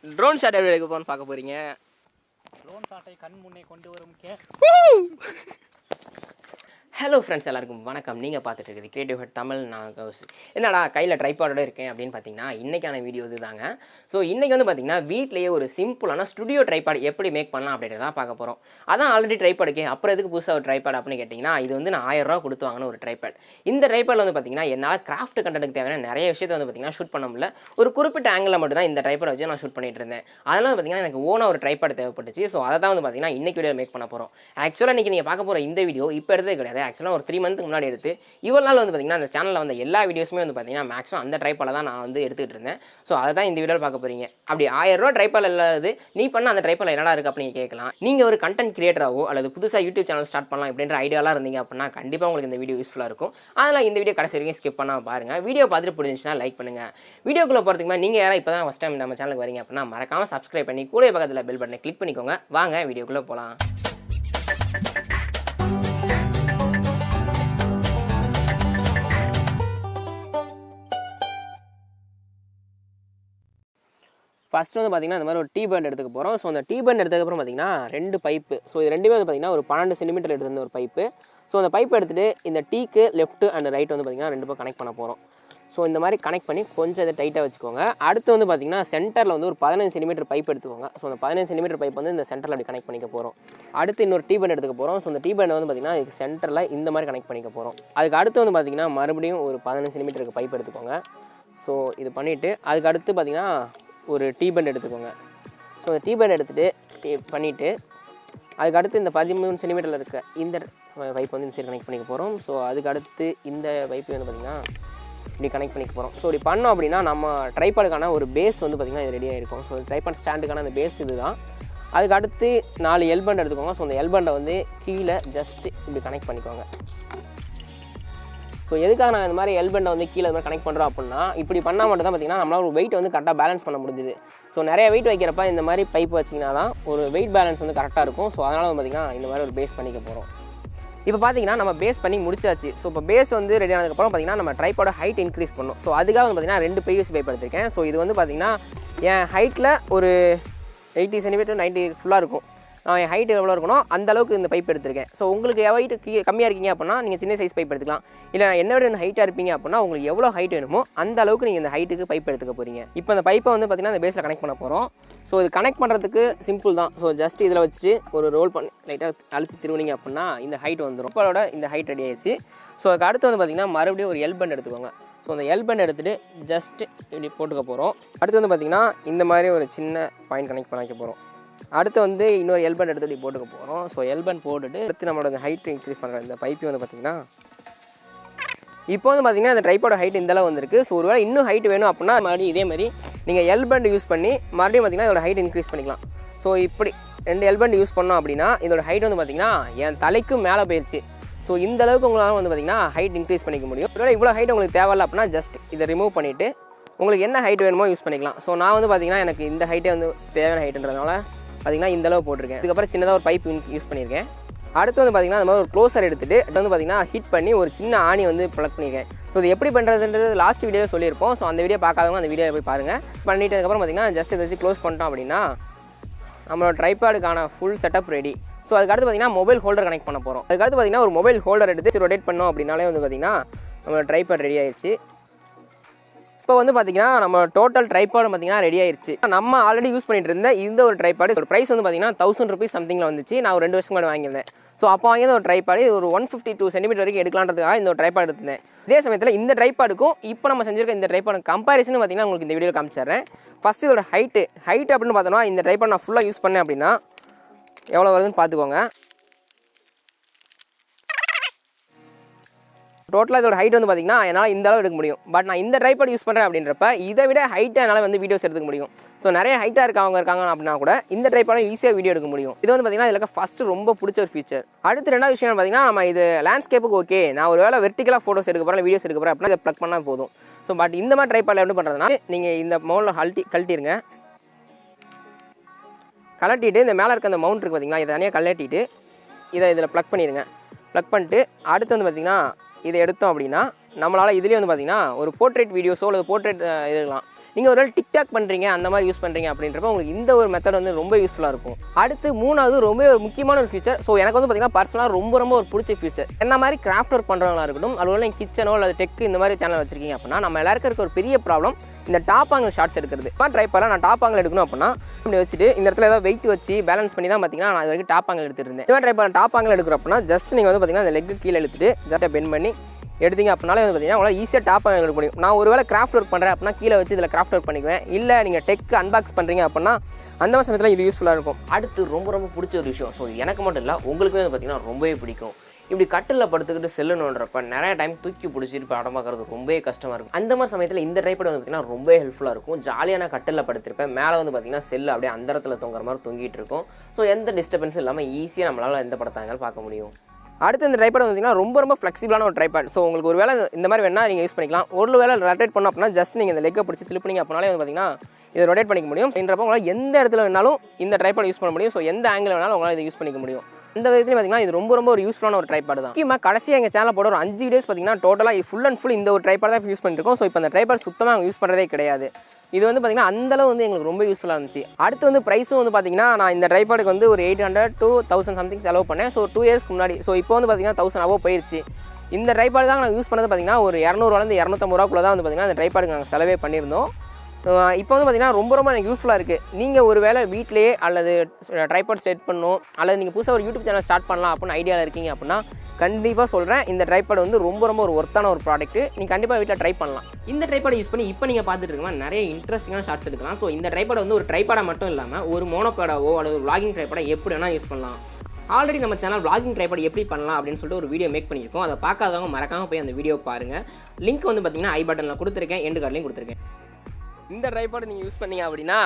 Drone shot எப்படி எடுக்க போன்னு பார்க்க போறீங்க. ட்ரோன் ஷாட்டை கண் முன்னே கொண்டு வரும் ஹலோ ஃப்ரெண்ட்ஸ், எல்லாருக்கும் வணக்கம். நீங்கள் பார்த்துட்டு இருக்குது கிரியேட்டிவ் ஹெட் தமிழ். நான் என்னடா கையில் ட்ரைபாடோட இருக்கேன் அப்படின்னு பார்த்தீங்கன்னா இன்றைக்கான வீடியோ இதுதாங்க. ஸோ இன்றைக்கி வந்து பார்த்தீங்கன்னா வீட்லேயே ஒரு சிம்பிளான ஸ்டுடியோ ட்ரைபாட் எப்படி மேக் பண்ணலாம் அப்படின்றத பார்க்க போகிறோம். அதான் ஆல்ரெடி ட்ரைபாடுக்கு அப்புறம் எதுக்கு புதுசாக ஒரு ட்ரைபாட் அப்படின்னு கேட்டிங்கன்னா, இது வந்து நான் 1000 ரூபா கொடுத்து வாங்கின ஒரு ட்ரைபாட். இந்த ட்ரைபாடில் வந்து பார்த்தீங்கன்னா என்னால் கிராஃப்ட் கண்டென்ட்டுக்கு தேவையான நிறைய விஷயத்தை வந்து பார்த்தீங்கன்னா ஷூட் பண்ண முடியல. ஒரு குறிப்பிட்ட ஆங்கிளில் மட்டும் தான் இந்த ட்ரைபாட் வச்சு நான் ஷூட் பண்ணிட்டு இருந்தேன். அதனால் பார்த்தீங்கன்னா எனக்கு ஓனாக ஒரு ட்ரைபாட் தேவைப்பட்டுச்சு. ஸோ அதை தான் வந்து பார்த்தீங்கன்னா இன்றைக்கி வீடியோ மேக் பண்ண போகிறோம். ஆக்சுவலாக இன்றைக்கி நீங்கள் பார்க்க போகிற இந்த வீடியோ இப்போ எடுத்தது கிடையாது. ஆக்சுவலாக ஒரு 3 மந்த்துக்கு முன்னாடி எடுத்து இவ்வளோ நாள் வந்து பார்த்தீங்கன்னா அந்த சேனலில் வந்து எல்லா வீடியோஸுமே வந்து பார்த்தீங்கன்னா மேக்ஸிமம் அந்த ட்ரைபாடில் தான் நான் வந்து எடுத்துகிட்டு இருந்தேன். ஸோ அதை தான் இந்த வீடியோவில் பார்க்க போகிறீங்க. அப்படி 1000 ரூபா ட்ரைபாட் இல்லாது நீ பண்ண அந்த ட்ரைபாடில் என்னடா இருக்குது அப்படின்னு கேட்கலாம். நீங்கள் ஒரு கண்டென்ட் கிரியேட்டராகவோ அல்லது புதுசாக யூடியூப் சேனல் ஸ்டார்ட் பண்ணலாம் அப்படின்ற ஐடியாலாம் இருந்தீங்க அப்படின்னா கண்டிப்பாக உங்களுக்கு இந்த வீடியோ யூஸ்ஃபுல்லாக இருக்கும். அதனால் இந்த வீடியோ கடைசி வரைக்கும் ஸ்கிப் பண்ணால் பாருங்கள். வீடியோ பார்த்துட்டு பிடிச்சிச்சுன்னா லைக் பண்ணுங்கள். வீடியோக்குள்ளே போகிறதுக்கு முன்னாடி நீங்கள் யாராவது இப்போ தான் ஃபஸ்ட் டைம் நம்ம சேனலுக்கு வரீங்க அப்படின்னா மறக்காமல் சப்ஸ்கிரைப் பண்ணி கூட பக்கத்தில் பெல் பட்டனை கிளிக் பண்ணிக்கோங்க. வாங்க வீடியோக்குள்ளே போகலாம். ஃபஸ்ட் வந்து பார்த்திங்கன்னா இந்த மாதிரி ஒரு டீ பேண்ட் எடுத்துக்க போகிறோம். ஸோ அந்த டீ பேண்ட் எடுத்ததுக்கப்புறம் பார்த்திங்கன்னா 2 பைப்பு. ஸோ இது ரெண்டுமே வந்து பார்த்திங்கன்னா ஒரு 12 சென்டிமீட்டர் எடுத்துருந்த ஒரு பைப்பு. ஸோ அந்த பைப் எடுத்துகிட்டு இந்த டீக்கு லெஃப்ட் அண்ட் ரைட் வந்து பார்த்திங்கன்னா 2 பக்கம் கனெக்ட் பண்ண போகிறோம். ஸோ இந்த மாதிரி கனெக்ட் பண்ணி கொஞ்சம் இதை டைட்டாக வச்சுக்கோங்க. அடுத்து வந்து பார்த்திங்கன்னா சென்டரில் வந்து ஒரு 15 சென்டிமீட்டர் பைப் எடுத்துக்கோங்க. ஸோ அந்த 15 சென்டிமீட்டர் பைப் வந்து இந்த சென்டரில் அப்படி கனெக்ட் பண்ணிக்க போகிறோம். அடுத்து இன்னொரு டீ பேண்ட் எடுத்துக்க போகிறோம். ஸோ அந்த டீ பேண்ட் வந்து பார்த்திங்கன்னா இதுக்கு சென்டரில் இந்த மாதிரி கனெக்ட் பண்ணிக்க போகிறோம். அதுக்கு அடுத்து வந்து பார்த்திங்கன்னா மறுபடியும் ஒரு 15 சென்டிமீட்டருக்கு பைப் எடுத்துக்கோங்க. ஸோ இது பண்ணிவிட்டு அதுக்கு அடுத்து பார்த்திங்கன்னா ஒரு டீ பேண்ட் எடுத்துக்கோங்க. ஸோ அந்த டீ பேண்ட் எடுத்துகிட்டு பண்ணிவிட்டு அதுக்கு அடுத்து இந்த 13 சென்டிமீட்டரில் இருக்க இந்த பைப் வந்து இந்த சைடு கனெக்ட் பண்ணிக்க போகிறோம். ஸோ அதுக்கு அடுத்து இந்த பைப்பு வந்து பார்த்திங்கன்னா இப்படி கனெக்ட் பண்ணிக்க போகிறோம். ஸோ இப்படி பண்ணோம் அப்படின்னா நம்ம ட்ரைபாடுக்கான ஒரு பேஸ் வந்து பார்த்திங்கன்னா இது ரெடியாக இருக்கும். ஸோ ட்ரைபாட் ஸ்டாண்டுக்கான அந்த பேஸ் இது தான். அதுக்கு அடுத்து 4 எல்பண்ட் எடுத்துக்கோங்க. ஸோ அந்த எல்பண்டை வந்து கீழே ஜஸ்ட்டு இப்படி கனெக்ட் பண்ணிக்கோங்க. ஸோ எதுக்காக நான் இந்த மாதிரி எல்பண்டை வந்து கீழே மாதிரி கனெக்ட் பண்ணுறோம் அப்படின்னா, இப்படி பண்ணால் மட்டும் தான் பார்த்திங்கன்னா நம்மளால் ஒரு வெயிட் வந்து கரெக்டாக பேலன்ஸ் பண்ண முடிஞ்சுது. ஸோ நிறைய வெயிட் வைக்கிறப்ப இந்த மாதிரி பைப் வச்சிங்கன்னா தான் ஒரு வெயிட் பேலன்ஸ் வந்து கரெக்டாக இருக்கும். ஸோ அதனால் வந்து பார்த்திங்கன்னா இந்த மாதிரி ஒரு பேஸ் பண்ணிக்க போகிறோம். இப்போ பார்த்திங்கன்னா நம்ம பேஸ் பண்ணி முடிச்சாச்சு. ஸோ இப்போ பேஸ் வந்து ரெடி ஆனதுக்கப்புறம் பார்த்திங்கன்னா நம்ம ட்ரைபாடோட ஹைட் இன்க்ரீஸ் பண்ணணும். ஸோ அதுக்காக வந்து பார்த்திங்கன்னா 2 PVC பைப் எடுத்திருக்கேன். ஸோ இது வந்து பார்த்திங்கன்னா என் ஹைட்டில் ஒரு 80 சென்டிமீட்டர் 90 ஃபுல்லாக இருக்கும். என் ஹைட் எவ்வளோ இருக்கணும் அந்த அளவுக்கு இந்த பைப் எடுத்திருக்கேன். ஸோ உங்களுக்கு ஹைட்டு கம்மியாக இருக்கீங்க அப்படின்னா நீங்கள் சின்ன சைஸ் பைப் எடுத்துக்கலாம். இல்லை என்ன விட ஹைட்டாக இருப்பீங்க அப்படின்னா உங்களுக்கு எவ்வளோ ஹைட் வேணுமோ அந்த அளவுக்கு நீங்கள் இந்த ஹைட்டுக்கு பைப் எடுத்துக்க போகிறீங்க. இப்போ அந்த பைப்பை வந்து பார்த்திங்கன்னா அந்த பேஸில் கனெக்ட் பண்ண போகிறோம். ஸோ இது கனெக்ட் பண்ணுறதுக்கு சிம்பிள் தான். ஸோ ஜஸ்ட் இதில் வச்சுட்டு ஒரு ரோல் பண்ணி லைட்டாக அழுத்தி திருவினிங்க அப்படின்னா இந்த ஹைட் வந்துடும். இப்போட இந்த ஹைட் ரெடி ஆயிடுச்சு. ஸோ அதுக்கு அடுத்து வந்து பார்த்திங்கன்னா மறுபடியும் ஒரு எல்பண்ட் எடுத்துக்கோங்க. ஸோ அந்த எல்பண்ட் எடுத்துகிட்டு ஜஸ்ட் இப்படி போட்டுக்க போகிறோம். அடுத்து வந்து பார்த்திங்கன்னா இந்த மாதிரி ஒரு சின்ன பாயிண்ட் கனெக்ட் பண்ண வைக்க போகிறோம். அடுத்து வந்து இன்னொரு எல்பண்ட் எடுத்து இப்படி போட்டுக்க போகிறோம். ஸோ எல்பண்ட் போட்டுட்டு அடுத்து நம்மளோட ஹைட் இன்க்ரீஸ் பண்ணுற இந்த பைப்பு வந்து பார்த்திங்கன்னா இப்போ வந்து பார்த்திங்கன்னா இந்த ட்ரைபாடோட ஹைட் இந்த அளவு வந்திருக்கு. ஸோ ஒருவேளை இன்னும் ஹைட் வேணும் அப்படின்னா மறுபடியும் இதே மாதிரி நீங்கள் எல்பண்ட் யூஸ் பண்ணி மறுபடியும் பார்த்திங்கன்னா இதோட ஹைட் இன்க்ரீஸ் பண்ணிக்கலாம். ஸோ இப்படி 2 எல்பண்ட் யூஸ் பண்ணோம் அப்படின்னா இதோட ஹைட் வந்து பார்த்திங்கன்னா என் தலைக்கும் மேலே போயிடுச்சு. ஸோ இந்த அளவுக்கு உங்களால் வந்து பார்த்திங்கன்னா ஹைட் இன்க்ரீஸ் பண்ணிக்க முடியும். ஒருவேளை இவ்வளோ ஹைட் உங்களுக்கு தேவையில்லை அப்படின்னா ஜஸ்ட் இதை ரிமூவ் பண்ணிவிட்டு உங்களுக்கு என்ன ஹைட் வேணுமோ யூஸ் பண்ணிக்கலாம். ஸோ நான் வந்து பார்த்திங்கன்னா எனக்கு இந்த ஹைட்டே வந்து தேவையான ஹைட்டுன்றதுனால பார்த்திங்கன்னா இந்த அளவு போட்டிருக்கேன். இதுக்கப்புறம் சின்னதாக ஒரு பைப் யூஸ் பண்ணியிருக்கேன். அடுத்து வந்து பார்த்திங்கன்னா அந்த மாதிரி ஒரு க்ளோசர் எடுத்துகிட்டு அது வந்து பார்த்திங்கன்னா ஹிட் பண்ணி ஒரு சின்ன ஆணி வந்து ப்ளக் பண்ணியிருக்கேன். ஸோ இது எப்படி பண்ணுறதுன்றது லாஸ்ட் வீடியோவில் சொல்லியிருப்போம். ஸோ அந்த வீடியோ பார்க்காதவங்க அந்த வீடியோ போய் பாருங்கள். பண்ணிட்டதுக்கப்புறம் பார்த்திங்கன்னா ஜஸ்ட் இதை வச்சு க்ளோஸ் பண்ணிட்டோம் அப்படின்னா நம்மளோட ட்ரைபாடுக்கான ஃபுல் செட்டப் ரெடி. ஸோ அதுக்கடுத்து பார்த்திங்கன்னா மொபைல் ஹோல்டர் கனெக்ட் பண்ண போகிறோம். அதுக்கடுத்து பார்த்திங்கன்னா ஒரு மொபைல் ஹோல்டர் எடுத்து ரொட்டேட் பண்ணோம் அப்படின்னாலே வந்து பார்த்திங்கன்னா நம்மளோட ட்ரைபாட் ரெடி ஆயிடுச்சு. இப்போ வந்து பார்த்திங்கன்னா நம்ம டோட்டல் ட்ரைபாடு பார்த்திங்கன்னா ரெடி ஆயிடுச்சு. நம்ம ஆல்ரெடி யூஸ் பண்ணிட்டு இருந்த இந்த ஒரு ட்ரைபாடு ஒரு ப்ரைஸ் வந்து பார்த்திங்கன்னா 1000 ரூபீஸ் சம்திங்கில் வந்துச்சு. நான் ஒரு 2 வருஷம் முன்னாடி வாங்கியிருந்தேன். ஸோ அப்போ வாங்கிய ஒரு ட்ரைபாடு ஒரு 152 சென்டிமீட்டர் வரைக்கும் எடுக்கலான்றதுக்காக இந்த ஒரு ட்ரைபாடு எடுத்தேன். இதே சமயத்தில் இந்த ட்ரைபாடுக்கும் இப்போ நம்ம செஞ்சிருக்க இந்த ட்ரைபாடு கம்பேரிசன் பார்த்திங்கன்னா உங்களுக்கு இந்த வீடியோ காமிச்சிடுறேன். ஃபஸ்ட்டு இதோட ஹைட் அப்படின்னு பார்த்தோம்னா இந்த ட்ரைபாடு நான் ஃபுல்லாக யூஸ் பண்ணேன் அப்படின்னா எவ்வளோ வருதுன்னு பார்த்துக்கோங்க. டோட்டலாக இதோட ஹைட் வந்து பார்த்திங்கன்னா என்னால் இந்த அளவு எடுக்க முடியும். பட் நான் இந்த ட்ரைபாட் யூஸ் பண்ணுறேன் அப்படின்றப்ப இதை விட ஹைட்டாக என்னால் வந்து வீடியோஸ் எடுக்க முடியும். ஸோ நிறைய ஹைட்டாக இருக்காங்க அப்படின்னா கூட இந்த ட்ரைபாட் ஈஸியாக வீடியோ எடுக்க முடியும். இது வந்து பார்த்திங்கன்னா இதில் ஃபஸ்ட்டு ரொம்ப பிடிச்ச ஒரு ஃபீச்சர். அடுத்து ரெண்டாவது விஷயம் பார்த்திங்கன்னா நம்ம இது லேண்ட்ஸ்கேப்புக்கு ஓகே நான் ஒரு வேளை வெர்டிகலாக ஃபோட்டோஸ் எடுக்க போகிறேன் வீடியோஸ் எடுக்க போகிறேன் அப்படின்னா இதை ப்ளக் பண்ணால் போதும். ஸோ பட் இந்த மாதிரி ட்ரைபாடில் எப்படி பண்ணுறதுனா நீங்கள் இந்த மவுண்டில் கழட்டிடுங்க. கழட்டிட்டு இந்த மேலே இருக்க அந்த மவுண்ட் இருக்குது பார்த்திங்களா இதை தனியாக கழட்டிட்டு இதை இதில் ப்ளக் பண்ணிடுங்க. ப்ளக் பண்ணிட்டு அடுத்து வந்து பார்த்திங்கன்னா இதை எடுத்தோம் அப்படின்னா நம்மளால் இதுலேயே வந்து பார்த்திங்கன்னா ஒரு போர்ட்ரேட் வீடியோஸோ அல்லது போர்ட்ரேட் எடுக்கலாம். நீங்கள் ஒரு டிக்டாக் பண்ணுறீங்க அந்த மாதிரி யூஸ் பண்ணுறீங்க அப்படின்றப்ப உங்களுக்கு இந்த ஒரு மெத்தட் வந்து ரொம்ப யூஸ்ஃபுல்லாக இருக்கும். அடுத்து மூணாவது ரொம்ப ஒரு முக்கியமான ஒரு ஃபீச்சர். ஸோ எனக்கு வந்து பார்த்தீங்கன்னா பர்சனலாக ரொம்ப ஒரு பிடிச்ச ஃபீச்சர். என்ன மாதிரி கிராஃப்ட் ஒர்க் பண்ணுறவங்களா இருக்கட்டும், அதுவும் நீங்கள் கிச்சனோ அல்லது டெக் இந்த மாதிரி சேனல் வச்சிருக்கீங்க அப்படின்னா நம்ம எல்லாருக்கும் இருக்க ஒரு பெரிய ப்ராப்ளம் இந்த டாப் ஆங்கிள் ஷார்ட்ஸ் எடுக்கிறது. ட்ரை பண்ணலாம். நான் டாப் ஆங்கிள் எடுக்கணும் அப்படின்னா இப்படி வச்சுட்டு இந்த இடத்துல ஏதாவது வெயிட் வச்சு பேலன்ஸ் பண்ணி தான் பார்த்தீங்கன்னா நான் இது வரைக்கும் டாப் ஆங்கிள் எடுத்துட்டு இருந்தேன். ட்ரை பண்ண டாப் ஆங்கிள் எடுக்கிறோம் அப்படின்னா ஜஸ்ட் நீங்கள் வந்து பார்த்தீங்கன்னா அந்த லெக்கு கீழே எடுத்துட்டு ஜஸ்ட்டாக பெண்ட் பண்ணி எடுத்தீங்க அப்படின்னாலே வந்து பார்த்தீங்கன்னா உங்களால் ஈஸியாக டாப் ஆங்கிள் எடுக்க முடியும். நான் ஒருவேளை கிராஃப்ட் ஒர்க் பண்ணுறேன் அப்படின்னா கீழே வச்சு இதில் கிராஃப்ட் ஒர்க் பண்ணிக்குவேன். இல்லை நீங்கள் டெக் அன்பாக்ஸ் பண்ணுறீங்க அப்படின்னா அந்த மாதிரி சமயத்தில் இது யூஸ்ஃபுல்லாக இருக்கும். அடுத்து ரொம்ப பிடிச்ச ஒரு விஷயம். ஸோ எனக்கு மட்டும் இல்லை உங்களுக்குமே வந்து பார்த்தீங்கன்னா ரொம்பவே பிடிக்கும். இப்படி கட்டில் படுத்துக்கிட்டு செல்லுன்றப்ப நிறைய டைம் தூக்கி பிடிச்சிட்டு படம் பார்க்குறது ரொம்பவே கஷ்டமாக இருக்கும். அந்த மாதிரி சமயத்தில் இந்த ட்ரைபாட் வந்து பார்த்தீங்கன்னா ரொம்ப ஹெல்ப்ஃபுல்லாக இருக்கும். ஜாலியான கட்டில் படுத்திருப்பேன். மேலே வந்து பார்த்தீங்கன்னா செல்லு அப்படியே அந்த இடத்துல தொங்குற மாதிரி தொங்கிட்டு இருக்கும். ஸோ எந்த டிஸ்டர்பன்ஸும் இல்லாமல் ஈஸியாக நம்மளால் எந்த படத்தை இருந்தாலும் பார்க்க முடியும். அடுத்து இந்த ட்ரைபாட் வந்து பார்த்தீங்கன்னா ரொம்ப ஃப்ளெக்சிபிளான ஒரு ட்ரைபாட். ஸோ உங்களுக்கு ஒரு வேளை இந்த மாதிரி வேணால் நீங்கள் யூஸ் பண்ணிக்கலாம். ஒரு வேளை ரொட்டேட் பண்ணோம் அப்படின்னா ஜஸ்ட் நீங்கள் இந்த லெக்கை பிடிச்சி திருப்பினீங்க அப்படின்னாலே வந்து பார்த்தீங்கன்னா இதை ரொட்டேட் பண்ணிக்க முடியும். அப்படின்றப்ப உங்களால் எந்த இடத்துல வேணாலும் இந்த ட்ரைபாட் யூஸ் பண்ண முடியும். ஸோ எந்த ஆங்கிள் வேணாலும் உங்களால் இதை யூஸ் பண்ணிக்க முடியும். இந்த விதத்துலையும் பார்த்தீங்கன்னா இது ரொம்ப ஒரு யூஸ்ஃபுல்லான ஒரு ட்ரைபாட் தான். முக்கியமாக கடைசியாக எங்கள் சேனல் போட ஒரு 5 டேஸ் பார்த்தீங்கன்னா டோட்டலாக ஃபுல் அண்ட் ஃபுல் இந்த ஒரு ட்ரைபாட் தான் யூஸ் பண்ணிருக்கோம். ஸோ இப்போ அந்த ட்ரைபாட் சுத்தமாக யூஸ் பண்ணுறதே கிடையாது. இது வந்து பார்த்தீங்கன்னா அந்தளவு வந்து எங்களுக்கு ரொம்ப யூஸ்ஃபுல்லாக இருந்துச்சு. அடுத்து வந்து ப்ரைஸும் வந்து பார்த்தீங்கன்னா நான் இந்த ட்ரைபாடுக்கு வந்து ஒரு 800 to 1000 சம்திங் செலவு பண்ணேன். ஸோ 2 இயர்ஸ்க்கு முன்னாடி. ஸோ இப்போ வந்து பார்த்தீங்கன்னா 1000 above போயிடுச்சு. இந்த ட்ரைபாட் தான் நான் யூஸ் பண்ணது பார்த்தீங்கன்னா ஒரு 200 250 ரூபாக்குள்ள தான் வந்து பார்த்தீங்கன்னா அந்த ட்ரைபாடுக்கு நாங்கள் செலவே பண்ணியிருந்தோம். இப்போ வந்து பார்த்தீங்கன்னா ரொம்ப எனக்கு யூஸ்ஃபுல்லாக இருக்குது. நீங்கள் ஒரு வேளை வீட்டிலேயே அல்லது ட்ரைபாட் செட் பண்ணணும் அல்லது நீங்கள் புதுசாக ஒரு யூடியூப் சேனல் ஸ்டார்ட் பண்ணலாம் அப்படின்னு ஐடியாவில் இருக்கீங்க அப்படின்னா கண்டிப்பாக சொல்கிறேன் இந்த ட்ரைபாட் வந்து ரொம்ப ஒரு ஒர்த்தான ஒரு ப்ராடக்ட். நீங்கள் கண்டிப்பாக வீட்டில் ட்ரை பண்ணலாம். இந்த ட்ரைபாட் யூஸ் பண்ணி இப்போ நீங்கள் பார்த்துட்டு இருக்கலாம் நிறைய இன்ட்ரெஸ்டிங்கான ஷார்ட்ஸ் எடுக்கலாம். ஸோ இந்த ட்ரைபாட் வந்து ஒரு ட்ரைபாடாக மட்டும் இல்லாமல் ஒரு மோனோபேடாவோ அல்லது ஒரு vlogging ட்ரைபாடை எப்படி வேணால் யூஸ் பண்ணலாம். ஆல்ரெடி நம்ம சேனல் vlogging ட்ரைபாட் எப்படி பண்ணலாம் அப்படின்னு சொல்லிட்டு ஒரு வீடியோ மேக் பண்ணியிருக்கோம். அதை பார்க்காதவங்க மறக்காமல் போய் அந்த வீடியோ பாருங்கள். லிங்க் வந்து பார்த்தீங்கன்னா ஐ பட்டனில் கொடுத்துருக்கேன், எண்டு கார்ட்லையும் கொடுத்துருக்கேன். இந்த ட்ரைபாட் நீங்கள் யூஸ் பண்ணீங்க அப்படின்னா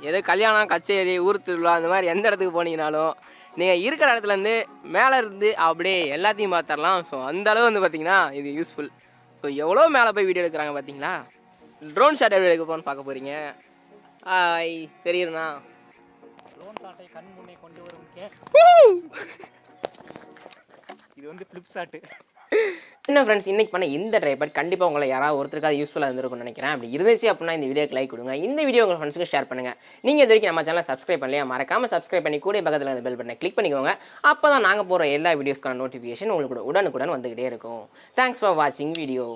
எதோ கல்யாணம், கச்சேரி, ஊர் திருவிழா அந்த மாதிரி எந்த இடத்துக்கு போனீங்கனாலும் நீங்கள் இருக்கிற இடத்துலேருந்து மேலே இருந்து அப்படியே எல்லாத்தையும் பார்த்துடலாம். ஸோ அந்தளவு வந்து பார்த்தீங்கன்னா இது யூஸ்ஃபுல். ஸோ எவ்வளோ மேலே போய் வீடியோ எடுக்கிறாங்க பார்த்தீங்களா. ட்ரோன் ஷாட் எப்படி எடுக்க போகணும்னு பார்க்க போகிறீங்க. தெரியுதுண்ணா. ட்ரோன் ஷாட்டை கண் முன்னே கொண்டு வரும் இது வந்து ஃபிளிப் ஷாட்டு. என்ன ஃப்ரெண்ட்ஸ், இன்றைக்கி பண்ண இந்த ட்ரைபாட் கண்டிப்பாக உங்களை யாராவது ஒருத்தருக்கு அது யூஸ்ஃபுல்லாக இருந்திருக்கும்னு நினைக்கிறேன். அப்படி இருந்துச்சு அப்படின்னா இந்த வீடியோக்கு லைக் கொடுங்க. இந்த வீடியோ உங்கள் ஃப்ரெண்ட்ஸுக்கு ஷேர் பண்ணுங்கள். நீங்கள் இது வரைக்கும் நம்ம சேனலை சப்ஸ்கிரைப் பண்ணலையா, மறக்காமல் சப்ஸ்கிரைப் பண்ணி கூட பக்கத்தில் அந்த பெல் பட்டனை கிளிக் பண்ணிக்கோங்க. அப்போ தான் நாங்கள் போகிற எல்லா வீடியோஸ்க்கான நோட்டிஃபிகேஷன் உங்களுக்கு உடனுக்குடன் வந்துக்கிட்டே இருக்கும். தேங்க்ஸ் ஃபார் வாட்சிங் வீடியோ.